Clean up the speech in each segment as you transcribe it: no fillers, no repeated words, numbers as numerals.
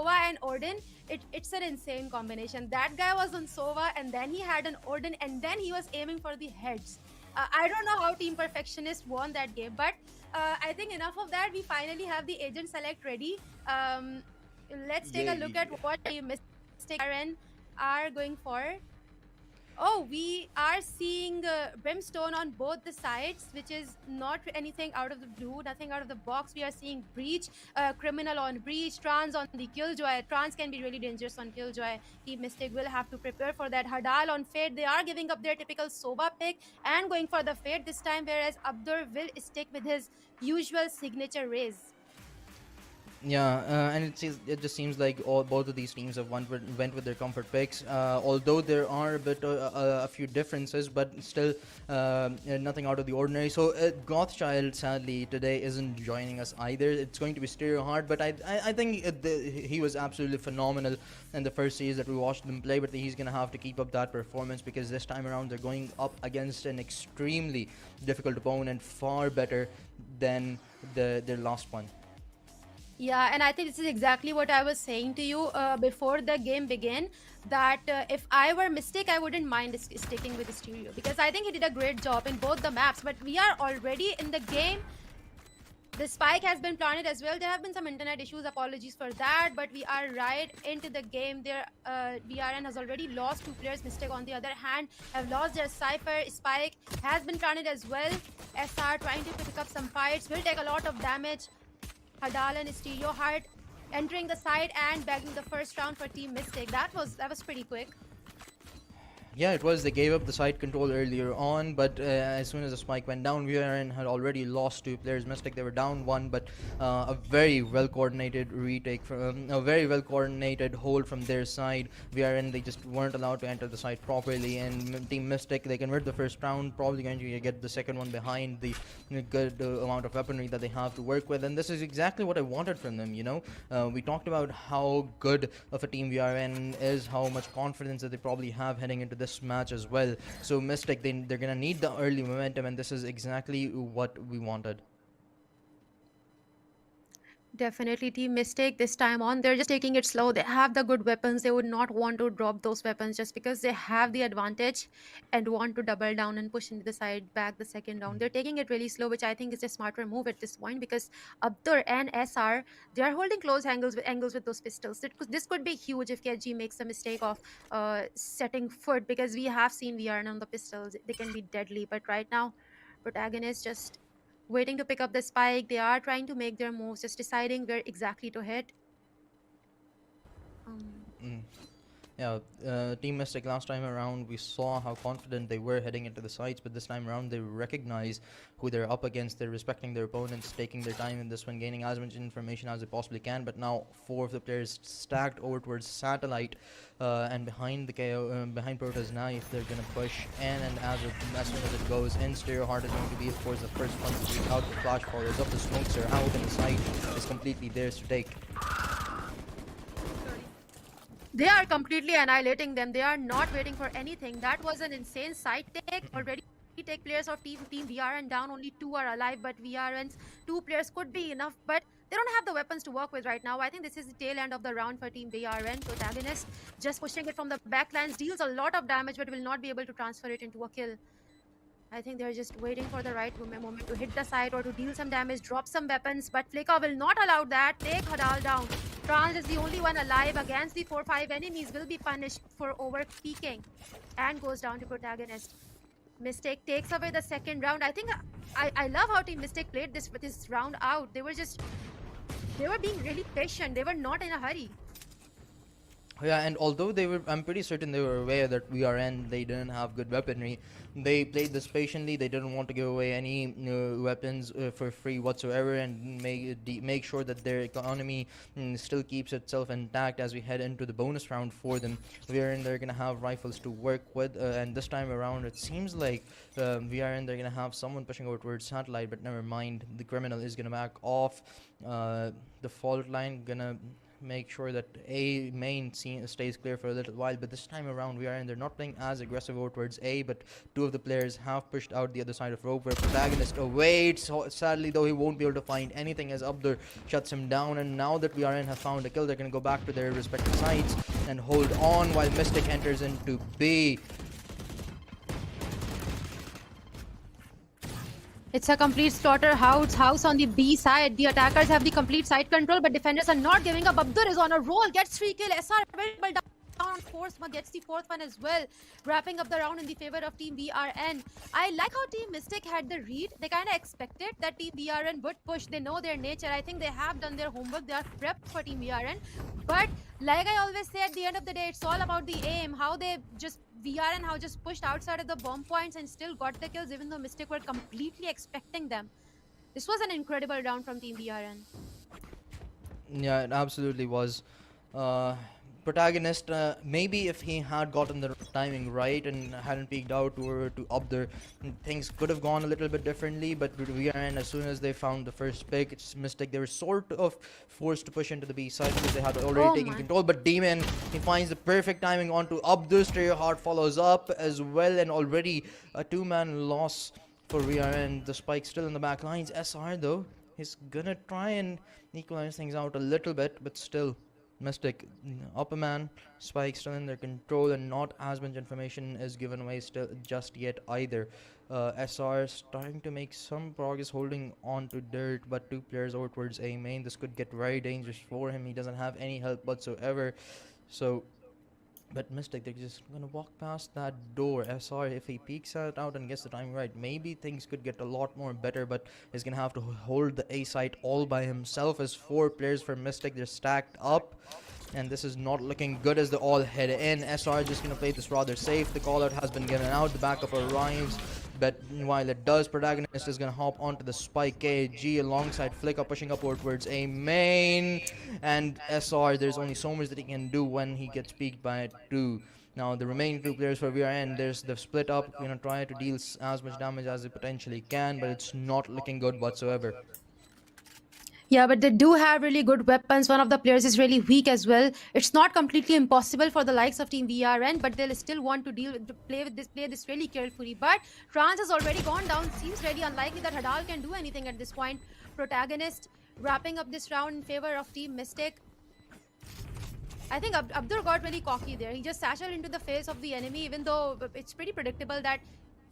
and Odin, it's an insane combination. That guy was on Sova, and then he had an Odin, and then he was aiming for the heads. I don't know how Team Perfectionist won that game, but I think enough of that. We finally have the agent select ready. Let's take Yeah, a look at what Team Mystic RN are going for. Oh, we are seeing Brimstone on both the sides, which is not anything out of the blue, nothing out of the box. We are seeing Breach, Criminal on Breach, Trans on the Killjoy. Trans can be really dangerous on Killjoy. Team Mystic will have to prepare for that. Hadal on Fate, they are giving up their typical Soba pick and going for the Fate this time, whereas Abdur will stick with his usual signature raise. Yeah, and it just seems like both of these teams have went with their comfort picks. Although there are a few differences, but still nothing out of the ordinary. So Gothchild sadly today isn't joining us either. It's going to be Stereo Hard, but I think he was absolutely phenomenal in the first series that we watched him play. But he's gonna have to keep up that performance because this time around they're going up against an extremely difficult opponent, far better than their last one. Yeah, and I think this is exactly what I was saying to you before the game began. That if I were Mystic, I wouldn't mind sticking with the Stereo because I think he did a great job in both the maps. But we are already in the game. The spike has been planted as well. There have been some internet issues. Apologies for that. But we are right into the game. There, VRN has already lost 2 players. Mystic, on the other hand, have lost their Cypher. Spike has been planted as well. SR trying to pick up some fights. Will take a lot of damage. Hadal and Stereo Heart entering the side and bagging the first round for Team Mystic. That was pretty quick. Yeah, it was. They gave up the side control earlier on, but as soon as the spike went down, VRN had already lost 2 players. Mystic, they were down one, but a very well coordinated retake from a very well coordinated hold from their side. VRN, they just weren't allowed to enter the side properly, and Team Mystic, they convert the first round, probably going to get the second one behind the good amount of weaponry that they have to work with, and this is exactly what I wanted from them. We talked about how good of a team VRN is, how much confidence that they probably have heading into this match as well. So Mystic, they're gonna need the early momentum, and this is exactly what we wanted. Definitely Team Mystic this time on. They're just taking it slow. They have the good weapons. They would not want to drop those weapons just because they have the advantage and want to double down and push into the side back the second round. They're taking it really slow, which I think is a smarter move at this point because Abdur and SR, they are holding close angles with those pistols. This could be huge if KG makes a mistake of setting foot because we have seen VRN on the pistols. They can be deadly, but right now, protagonist just waiting to pick up the spike. They are trying to make their moves, just deciding where exactly to hit. Mm. Yeah, Team Mystic last time around, we saw how confident they were heading into the sides, but this time around, they recognize who they're up against. They're respecting their opponents, taking their time in this one, gaining as much information as they possibly can. But now, 4 of the players stacked over towards Satellite, and behind the KO, behind Prota's knife, they're gonna push in, and as soon as it goes in, Stereo Heart is going to be, of course, the first one to reach out. The flash fallers of the smokes are out, and the side is completely theirs to take. They are completely annihilating them. They are not waiting for anything. That was an insane side take. Already take players of team VRN down. Only 2 are alive, but VRN's 2 players could be enough. But they don't have the weapons to work with right now. I think this is the tail end of the round for Team VRN. Protagonist just pushing it from the backlines, deals a lot of damage, but will not be able to transfer it into a kill. I think they're just waiting for the right moment to hit the side or to deal some damage, drop some weapons, but Flicker will not allow that. Take Hadal down. Trans is the only one alive against the 4-5 enemies, will be punished for over peeking and goes down to protagonist. Mystic takes away the second round. I think I love how Team Mystic played this round out. They were being really patient. They were not in a hurry. Yeah, and although I'm pretty certain they were aware that VRN, they didn't have good weaponry. They played this patiently. They didn't want to give away any weapons for free whatsoever, and make sure that their economy still keeps itself intact as we head into the bonus round for them. VRN, they're gonna have rifles to work with, and this time around, it seems like VRN, they're gonna have someone pushing over towards Satellite, but never mind. The criminal is gonna back off. The fault line gonna make sure that A main stays clear for a little while. But this time around, they're not playing as aggressive over towards A, but two of the players have pushed out the other side of rope, where protagonist awaits. So sadly, though, he won't be able to find anything as Abdur shuts him down. And now that VRN have found a kill, they're going to go back to their respective sites and hold on while Mystic enters into B. It's a complete slaughterhouse on the B side. The attackers have the complete side control, but defenders are not giving up. Abdur is on a roll, gets 3 kill. SR available down on fourth one, gets the fourth one as well, wrapping up the round in the favor of Team VRN. I like how Team Mystic had the read. They kind of expected that Team VRN would push. They know their nature. I think they have done their homework. They are prepped for Team VRN. But like I always say, at the end of the day, it's all about the aim. How they just VRN how just pushed outside of the bomb points and still got the kills, even though Mystic were completely expecting them. This was an incredible round from Team VRN. Yeah, it absolutely was. Protagonist, maybe if he had gotten the timing right and hadn't peeked out to Abdur, things could have gone a little bit differently. But VRN, as soon as they found the first pick, it's Mystic. They were sort of forced to push into the B side because they had already taken control. But Demon, he finds the perfect timing onto Abdur. Strayhard follows up as well, and already a two-man loss for VRN. The spike still in the back lines. SR though is gonna try and equalize things out a little bit, but still. Mystic, upper man, Spike still in their control, and not as much information is given away still just yet either. SR starting to make some progress holding on to dirt, but two players over towards A main. This could get very dangerous for him. He doesn't have any help whatsoever. So, but Mystic, they're just gonna walk past that door. SR, if he peeks it out and gets the timing right, maybe things could get a lot more better, but he's gonna have to hold the A site all by himself as four players for Mystic. They're stacked up, and this is not looking good as they all head in. SR just gonna play this rather safe. The call out has been given out. The backup arrives. But while it does, protagonist is gonna hop onto the spike. KG alongside Flicker pushing upward towards A main, and SR, there's only so much that he can do when he gets peeked by two. Now the remaining two players for VRN, they've split up, try to deal as much damage as they potentially can, but it's not looking good whatsoever. Yeah, but they do have really good weapons. One of the players is really weak as well. It's not completely impossible for the likes of Team VRN, but they'll still want to play this really carefully. But France has already gone down. Seems really unlikely that Hadal can do anything at this point. Protagonist wrapping up this round in favor of Team Mystic. I think Abdur got really cocky there. He just satchelled into the face of the enemy, even though it's pretty predictable that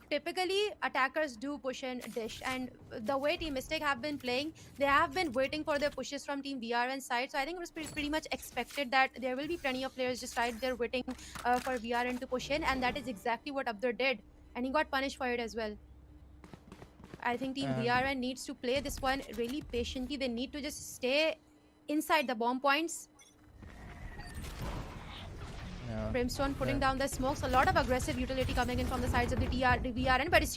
typically attackers do push and dish, and the way Team Mystic have been playing, they have been waiting for their pushes from Team VRN side. So I think it was pretty much expected that there will be plenty of players just right there waiting for VRN to push in, and that is exactly what Abdur did, and he got punished for it as well. I think Team VRN needs to play this one really patiently. They need to just stay inside the bomb points. Brimstone putting down the smokes. A lot of aggressive utility coming in from the sides of the VRN, but it's